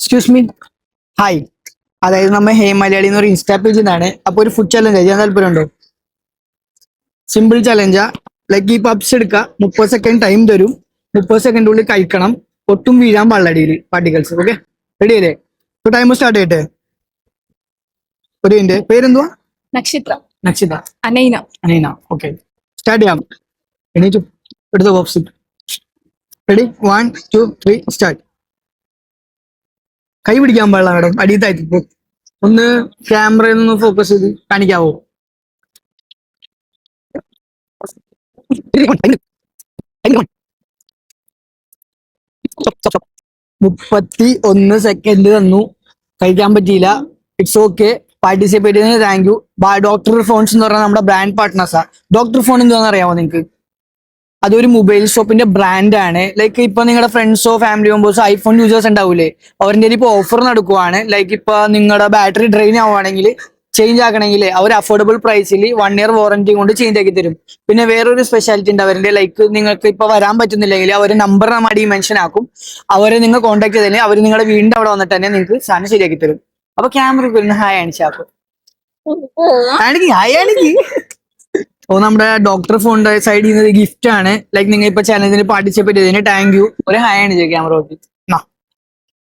Excuse me. Hi. അതായത് നമ്മ ഹേ മലയാളി എന്നൊരു ഇൻസ്റ്റാ പേജിൽ നിന്നാണ്. അപ്പൊ ഒരു ഫുഡ് ചലഞ്ച് ചെയ്യാൻ താല്പര്യമുണ്ടോ? സിമ്പിൾ ചലഞ്ചാ. ലൈക്ക് ഈ പപ്സ് എടുക്കുക, 30 സെക്കൻഡ് ടൈം തരും. 30 സെക്കൻഡ് ഉള്ളിൽ കഴിക്കണം. ഒട്ടും വീഴാൻ പാടില്ല പാർട്ടിക്കൽസ്. ഓക്കെ, റെഡി അല്ലേ? ഇപ്പൊ ടൈം സ്റ്റാർട്ട് ചെയ്യട്ടെ. ഒരു മിനിറ്റ്. പേരെന്തുവാ? നക്ഷത്ര. നക്ഷിത. അനൈന. അനീന. ഓക്കെ, സ്റ്റാർട്ട് ചെയ്യാം. എണീറ്റു, എടുത്ത പപ്സ്. Ready, 1 2 3 start. കൈ പിടിക്കാൻ പാടില്ല മാഡം, അടിയത്തായിട്ട് ഒന്ന് ക്യാമറയിൽ നിന്ന് ഫോക്കസ് ചെയ്ത് കാണിക്കാവോ? 31 സെക്കൻഡ് തന്നു, കഴിക്കാൻ പറ്റിയില്ല. It's okay. പാർട്ടിസിപ്പേറ്റ് ചെയ്തതിന് താങ്ക് യു. ഡോക്ടർ ഫോൺസ് എന്ന് പറഞ്ഞാൽ നമ്മുടെ ബ്രാൻഡ് പാർട്ട്നേഴ്സാ. ഡോക്ടർ ഫോൺ എന്താണെന്ന് അറിയാമോ നിങ്ങൾക്ക്? അതൊരു മൊബൈൽ ഷോപ്പിന്റെ ബ്രാൻഡാണ്. ലൈക്ക് ഇപ്പൊ നിങ്ങളുടെ ഫ്രണ്ട്സോ ഫാമിലി മെമ്പേഴ്സോ ഐഫോൺ യൂസേഴ്സ് ഉണ്ടാവൂലേ, അവരുടെ ഇപ്പൊ ഓഫർ നടക്കുവാണ്. ലൈക്ക് ഇപ്പൊ നിങ്ങളുടെ ബാറ്ററി ഡ്രെയിൻ ആവുകയാണെങ്കിൽ ചേഞ്ച് ആക്കണമെങ്കിൽ അവർ അഫോർഡബിൾ പ്രൈസിൽ 1 ഇയർ വാറന്റി കൊണ്ട് ചേഞ്ച് ആക്കി തരും. പിന്നെ വേറൊരു സ്പെഷ്യാലിറ്റി ഉണ്ട് അവരുടെ. ലൈക്ക് നിങ്ങൾക്ക് ഇപ്പൊ വരാൻ പറ്റുന്നില്ലെങ്കിൽ അവർ നമ്പർ നമ്മുടെ മെൻഷൻ ആക്കും. അവരെ നിങ്ങൾ കോൺടാക്ട് ചെയ്തതിന് അവർ നിങ്ങളുടെ വീടിന്റെ അവിടെ വന്നിട്ട് തന്നെ നിങ്ങൾക്ക് സാധനം ശരിയാക്കി തരും. അപ്പൊ ക്യാമറ വരുന്ന ഹായ് അണിച്ചാക്കും. ഹായ് ആണെങ്കിൽ ഓ, നമ്മുടെ ഡോക്ടർ ഫോണിന്റെ സൈഡിൽ നിന്ന് ഗിഫ്റ്റ് ആണ്. ലൈക്ക് നിങ്ങൾ ഇപ്പൊ ചാനലിന് പാർട്ടിസിപ്പേറ്റ് ചെയ്തതിന് താങ്ക് യു. ഒരു ഹായ് ആണ് ക്യാമറ.